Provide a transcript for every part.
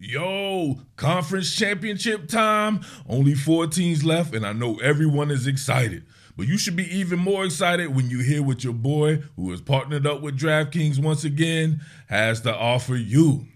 Yo, conference championship time. Only 4 teams left, and I know everyone is excited. But you should be even more excited when you hear what your boy, who is partnered up with DraftKings once again, has to offer you.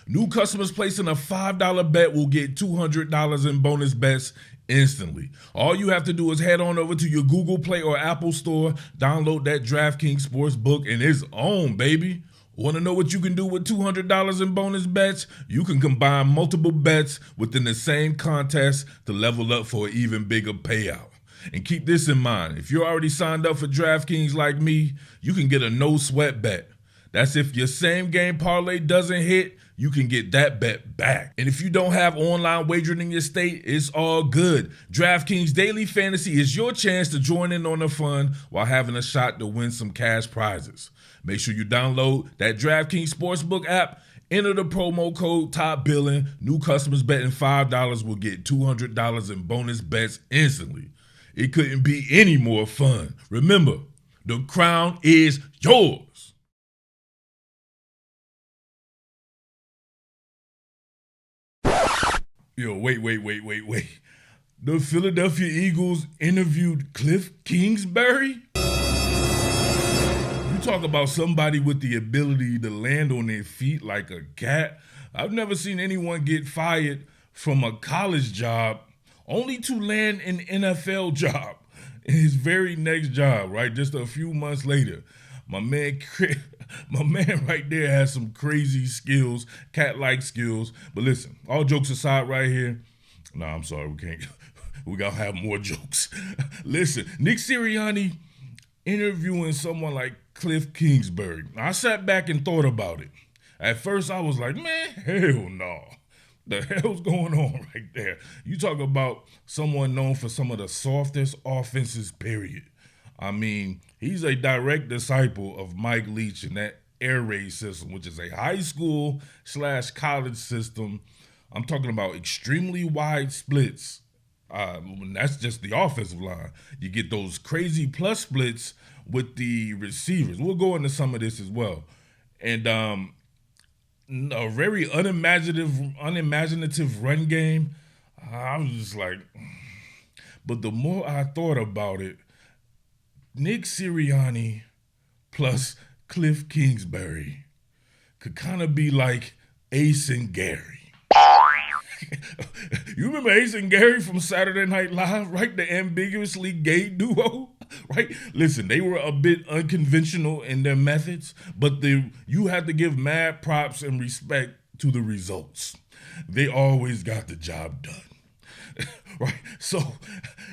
New customers placing a $5 bet will get $200 in bonus bets instantly. All you have to do is head on over to your Google Play or Apple Store, download that DraftKings Sportsbook, and it's on, baby. Want to know what you can do with $200 in bonus bets? You can combine multiple bets within the same contest to level up for an even bigger payout. And keep this in mind, if you're already signed up for DraftKings like me, you can get a no-sweat bet. That's if your same game parlay doesn't hit, you can get that bet back. And if you don't have online wagering in your state, it's all good. DraftKings Daily Fantasy is your chance to join in on the fun while having a shot to win some cash prizes. Make sure you download that DraftKings Sportsbook app, enter the promo code TOPBILLIN. New customers betting $5 will get $200 in bonus bets instantly. It couldn't be any more fun. Remember, the crown is yours. Yo, wait. The Philadelphia Eagles interviewed Kliff Kingsbury? You talk about somebody with the ability to land on their feet like a cat. I've never seen anyone get fired from a college job only to land an NFL job in his very next job, right? Just a few months later. My man right there has some crazy skills, cat-like skills. But listen, all jokes aside right here. Nah, I'm sorry, we can't. We gotta have more jokes. Listen, Nick Sirianni interviewing someone like Kliff Kingsbury. I sat back and thought about it. At first, I was like, man, hell no. The hell's going on right there? You talk about someone known for some of the softest offenses, period. I mean, he's a direct disciple of Mike Leach and that air raid system, which is a high school / college system. I'm talking about extremely wide splits. That's just the offensive line. You get those crazy plus splits with the receivers. We'll go into some of this as well. And a very unimaginative run game. I was just like, but the more I thought about it, Nick Sirianni plus Kliff Kingsbury could kind of be like Ace and Gary. You remember Ace and Gary from Saturday Night Live, right? The ambiguously gay duo, right? Listen, they were a bit unconventional in their methods, but you had to give mad props and respect to the results. They always got the job done, right? So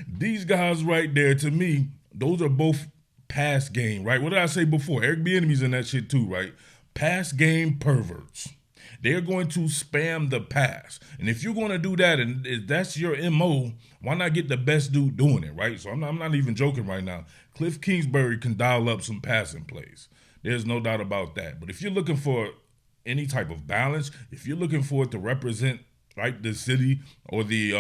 these guys right there, to me, those are both pass game, right? What did I say before? Eric Bieniemy's in that shit too, right? Pass game perverts. They're going to spam the pass. And if you're going to do that, and if that's your MO, why not get the best dude doing it, right? So I'm not even joking right now. Kliff Kingsbury can dial up some passing plays. There's no doubt about that. But if you're looking for any type of balance, if you're looking for it to represent, right, the city or the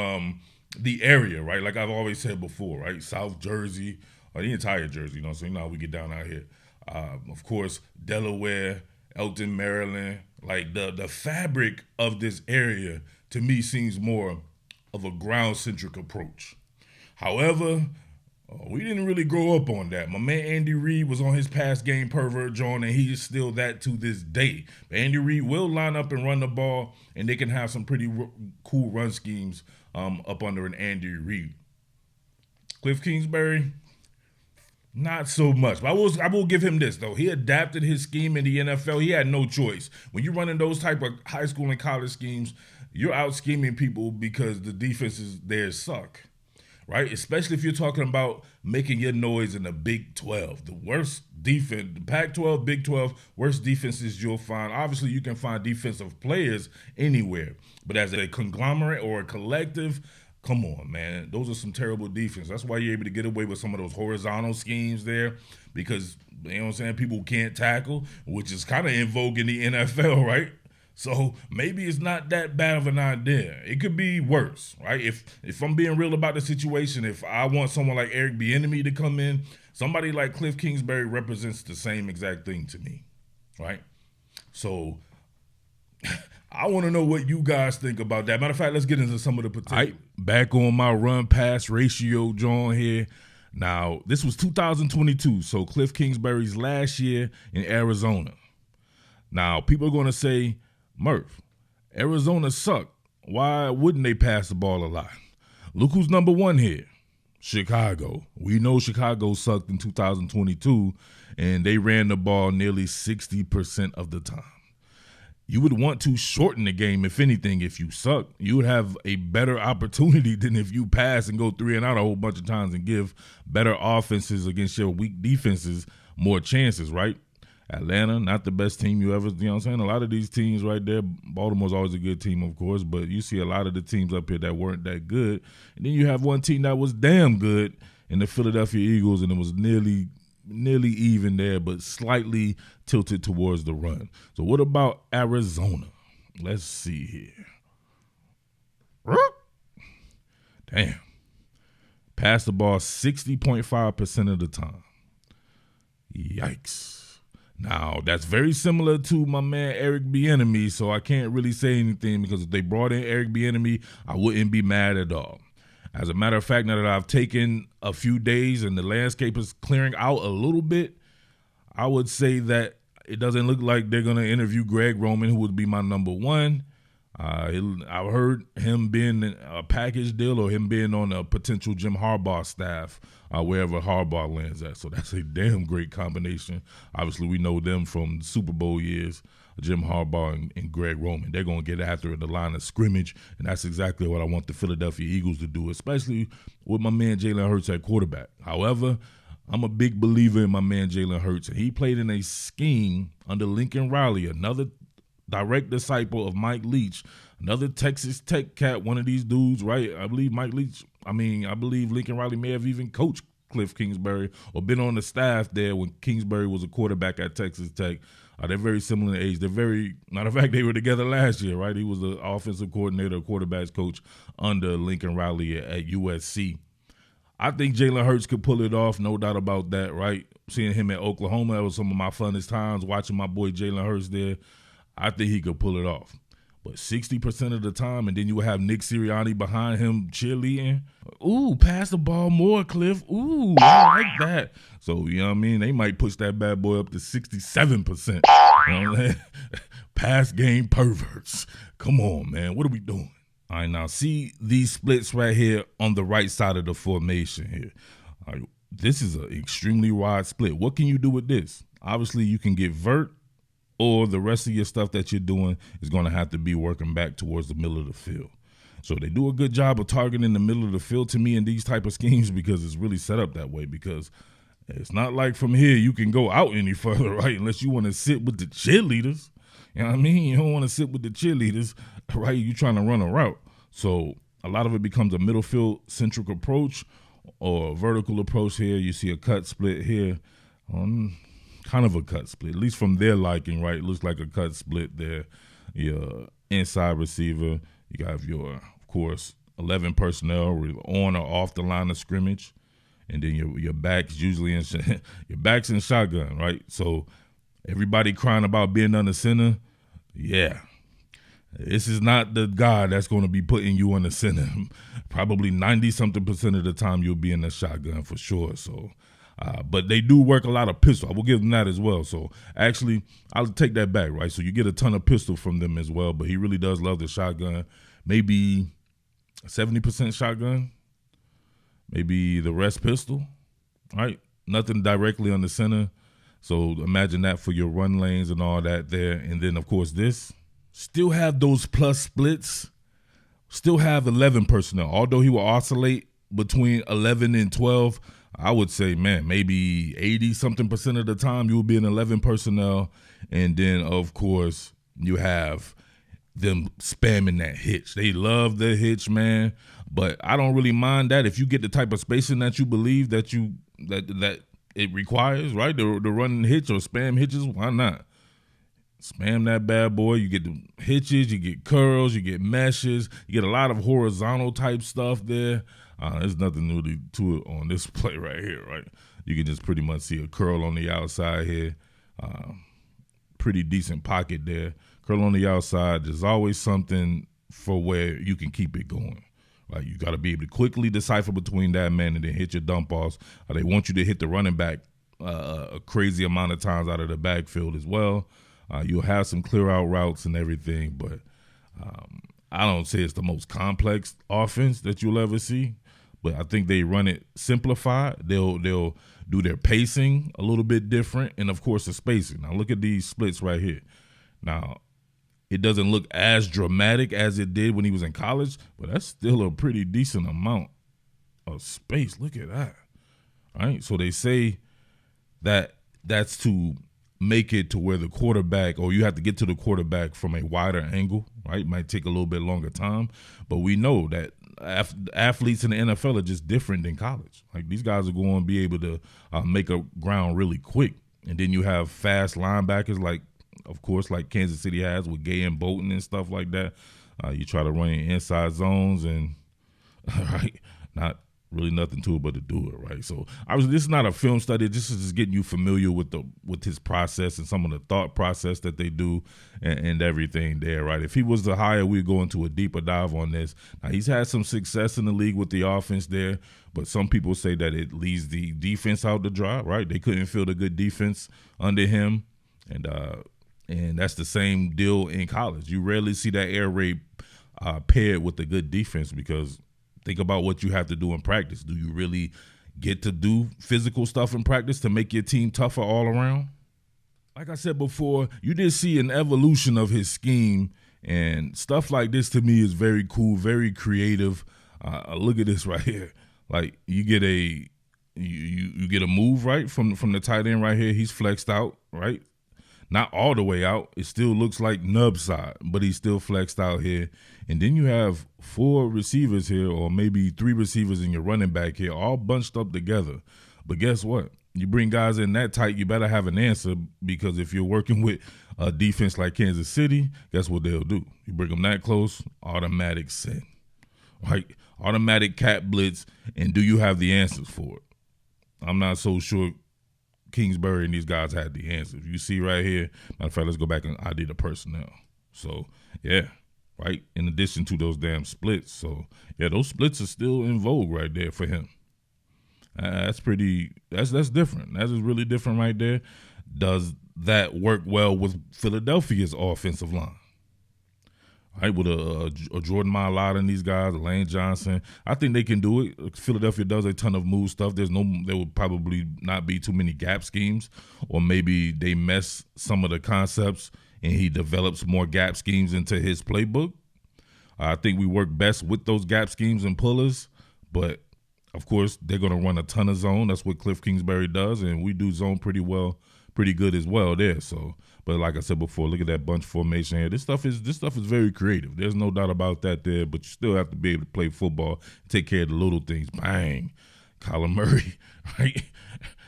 area, right, like I've always said before, right, South Jersey, or the entire Jersey, you know, so you know how we get down out here. Of course, Delaware, Elton, Maryland, like the fabric of this area to me seems more of a ground-centric approach. However, we didn't really grow up on that. My man Andy Reid was on his pass game pervert joint, and he is still that to this day. But Andy Reid will line up and run the ball, and they can have some pretty cool run schemes up under an Andy Reid. Kliff Kingsbury, not so much. But I will give him this, though. He adapted his scheme in the NFL. He had no choice. When you're running those type of high school and college schemes, you're out scheming people because the defenses there suck, right? Especially if you're talking about making your noise in the Big 12. The worst defense, the Pac-12, Big 12, worst defenses you'll find. Obviously, you can find defensive players anywhere. But as a conglomerate or a collective, come on, man. Those are some terrible defense. That's why you're able to get away with some of those horizontal schemes there because, you know what I'm saying, people can't tackle, which is kind of in vogue in the NFL, right? So maybe it's not that bad of an idea. It could be worse, right? If I'm being real about the situation, if I want someone like Eric Bieniemy to come in, somebody like Kliff Kingsbury represents the same exact thing to me, right? So I want to know what you guys think about that. Matter of fact, let's get into some of the particulars. Back on my run-pass ratio, John, here. Now, this was 2022, so Kliff Kingsbury's last year in Arizona. Now, people are going to say, Murph, Arizona sucked. Why wouldn't they pass the ball a lot? Look who's number one here. Chicago. We know Chicago sucked in 2022, and they ran the ball nearly 60% of the time. You would want to shorten the game, if anything, if you suck. You would have a better opportunity than if you pass and go 3 and out a whole bunch of times and give better offenses against your weak defenses more chances, right? Atlanta, not the best team you ever, you know what I'm saying? A lot of these teams right there, Baltimore's always a good team, of course, but you see a lot of the teams up here that weren't that good. And then you have one team that was damn good in the Philadelphia Eagles, and it was nearly even there, but slightly tilted towards the run. So what about Arizona? Let's see here. Damn. Pass the ball 60.5% of the time. Yikes. Now, that's very similar to my man Eric Bieniemy, so I can't really say anything because if they brought in Eric Bieniemy, I wouldn't be mad at all. As a matter of fact, now that I've taken a few days and the landscape is clearing out a little bit, I would say that it doesn't look like they're going to interview Greg Roman, who would be my number one. I've heard him being a package deal or him being on a potential Jim Harbaugh staff, wherever Harbaugh lands at. So that's a damn great combination. Obviously, we know them from the Super Bowl years, Jim Harbaugh and Greg Roman. They're going to get after the line of scrimmage, and that's exactly what I want the Philadelphia Eagles to do, especially with my man Jalen Hurts at quarterback. However, I'm a big believer in my man Jalen Hurts, and he played in a scheme under Lincoln Riley, another direct disciple of Mike Leach, another Texas Tech cat, one of these dudes, right? I believe Lincoln Riley may have even coached Kliff Kingsbury or been on the staff there when Kingsbury was a quarterback at Texas Tech. They're very similar in age. They're very, matter of fact, they were together last year, right? He was the offensive coordinator, quarterbacks coach under Lincoln Riley at USC. I think Jalen Hurts could pull it off, no doubt about that, right? Seeing him at Oklahoma, that was some of my funnest times, watching my boy Jalen Hurts there. I think he could pull it off. But 60% of the time, and then you will have Nick Sirianni behind him cheerleading. Ooh, pass the ball more, Kliff. Ooh, I like that. So, you know what I mean? They might push that bad boy up to 67%. You know what I'm saying? Pass game perverts. Come on, man. What are we doing? All right, now see these splits right here on the right side of the formation here. All right, this is an extremely wide split. What can you do with this? Obviously, you can get vert, or the rest of your stuff that you're doing is going to have to be working back towards the middle of the field. So they do a good job of targeting the middle of the field to me in these type of schemes because it's really set up that way, because it's not like from here you can go out any further, right, unless you want to sit with the cheerleaders. You know what I mean? You don't want to sit with the cheerleaders, right? You're trying to run a route. So a lot of it becomes a middle field centric approach or a vertical approach here. You see a cut split here. Kind of a cut split, at least from their liking, right? It looks like a cut split there. Your inside receiver, you have your, of course, 11 personnel on or off the line of scrimmage, and then your back's usually in your back's in shotgun, right? So everybody crying about being under center, yeah. This is not the guy that's going to be putting you in the center. Probably 90-something% of the time you'll be in the shotgun for sure. So. But they do work a lot of pistol. I will give them that as well. So actually, I'll take that back, right? So you get a ton of pistol from them as well, but he really does love the shotgun. Maybe 70% shotgun, maybe the rest pistol, right? Nothing directly on the center. So imagine that for your run lanes and all that there. And then, of course, this. Still have those plus splits. Still have 11 personnel. Although he will oscillate between 11 and 12, I would say, man, maybe 80-something% of the time you will be in 11 personnel. And then, of course, you have them spamming that hitch. They love the hitch, man. But I don't really mind that if you get the type of spacing that you believe that it requires, right? The running hitch or spam hitches, why not? Spam that bad boy. You get the hitches, you get curls, you get meshes, you get a lot of horizontal type stuff there. There's nothing really to it on this play right here, right? You can just pretty much see a curl on the outside here. Pretty decent pocket there. curl on the outside. There's always something for where you can keep it going. Like, you got to be able to quickly decipher between that man and then hit your dump offs. They want you to hit the running back a crazy amount of times out of the backfield as well. You'll have some clear out routes and everything, but I don't say it's the most complex offense that you'll ever see. But I think they run it simplified. They'll do their pacing a little bit different, and of course the spacing. Now look at these splits right here. Now, it doesn't look as dramatic as it did when he was in college, but that's still a pretty decent amount of space. Look at that. All right, so they say that that's to make it to where the quarterback, or you have to get to the quarterback from a wider angle, right? It might take a little bit longer time, but we know that athletes in the NFL are just different than college. Like, these guys are going to be able to make up ground really quick. And then you have fast linebackers like, of course, like Kansas City has with Gay and Bolton and stuff like that. You try to run in inside zones and, right, not really nothing to it but to do it, right? So obviously this is not a film study. This is just getting you familiar with his process and some of the thought process that they do and everything there, right? If he was the hire, we'd go into a deeper dive on this. Now, he's had some success in the league with the offense there, but some people say that it leaves the defense out to dry, right? They couldn't field a good defense under him, and that's the same deal in college. You rarely see that air raid paired with a good defense, because think about what you have to do in practice. Do you really get to do physical stuff in practice to make your team tougher all around? Like I said before, you did see an evolution of his scheme, and stuff like this to me is very cool, very creative. Look at this right here. Like, you get you get a move, right, from the tight end right here. He's flexed out, right? Not all the way out. It still looks like nub side, but he's still flexed out here. And then you have 4 receivers here, or maybe 3 receivers in your running back here, all bunched up together. But guess what? You bring guys in that tight, you better have an answer, because if you're working with a defense like Kansas City, guess what they'll do? You bring them that close, automatic send, right? Automatic cat blitz, and do you have the answers for it? I'm not so sure Kingsbury and these guys had the answers. You see right here, matter of fact, let's go back and ID the personnel. So, yeah, right, in addition to those damn splits. So, yeah, those splits are still in vogue right there for him. That's different. That is really different right there. Does that work well with Philadelphia's offensive line? Right, with a Jordan Mailata and these guys, Lane Johnson, I think they can do it. Philadelphia does a ton of move stuff. There would probably not be too many gap schemes, or maybe they mess some of the concepts and he develops more gap schemes into his playbook. I think we work best with those gap schemes and pullers, but of course they're going to run a ton of zone. That's what Kliff Kingsbury does, and we do zone pretty good as well there. So, but like I said before, look at that bunch formation here. This stuff is very creative. There's no doubt about that there, but you still have to be able to play football, take care of the little things. Bang. Kyler Murray, right?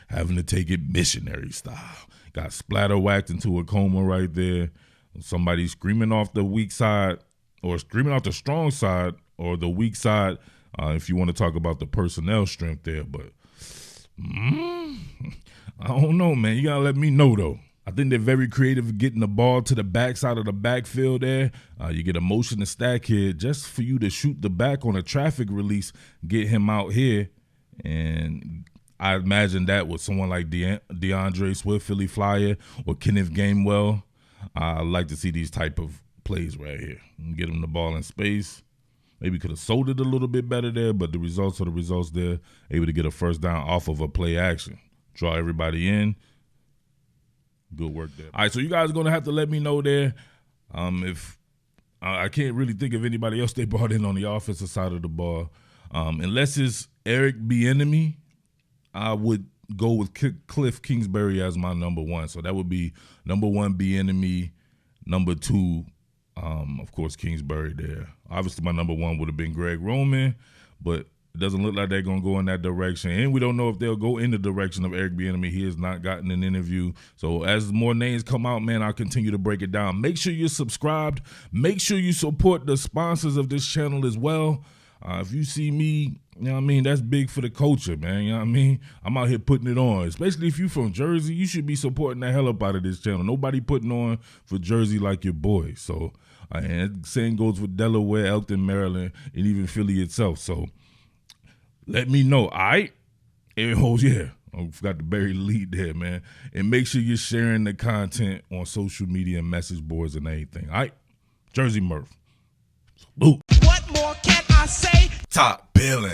Having to take it missionary style. Got splatter whacked into a coma right there. Somebody screaming off the weak side, or screaming off the strong side, or the weak side, if you want to talk about the personnel strength there. But I don't know, man. You got to let me know, though. I think they're very creative at getting the ball to the backside of the backfield there. You get a motion to stack here just for you to shoot the back on a traffic release, get him out here. And I imagine that with someone like DeAndre Swift, Philly Flyer, or Kenneth Gainwell. I like to see these type of plays right here. Get him the ball in space. Maybe could have sold it a little bit better there, but the results are the results there. Able to get a first down off of a play action. Draw everybody in. Good work there. All right, so you guys are going to have to let me know there. If I can't really think of anybody else they brought in on the offensive side of the ball. Unless it's Eric Bieniemy, I would go with Kliff Kingsbury as my number 1. So that would be number 1 Bieniemy, number 2, of course, Kingsbury there. Obviously, my number 1 would have been Greg Roman, but it doesn't look like they're going to go in that direction. And we don't know if they'll go in the direction of Eric Bieniemy. He has not gotten an interview. So as more names come out, man, I'll continue to break it down. Make sure you're subscribed. Make sure you support the sponsors of this channel as well. If you see me, you know what I mean, that's big for the culture, man. You know what I mean? I'm out here putting it on. Especially if you from Jersey, you should be supporting the hell up out of this channel. Nobody putting on for Jersey like your boy. So, and same goes for Delaware, Elkton, Maryland, and even Philly itself. So, let me know, all right? Oh, yeah. I forgot to bury the lead there, man. And make sure you're sharing the content on social media and message boards and everything, all right? Jersey Murph. Salute. What more can I say? Top Billin.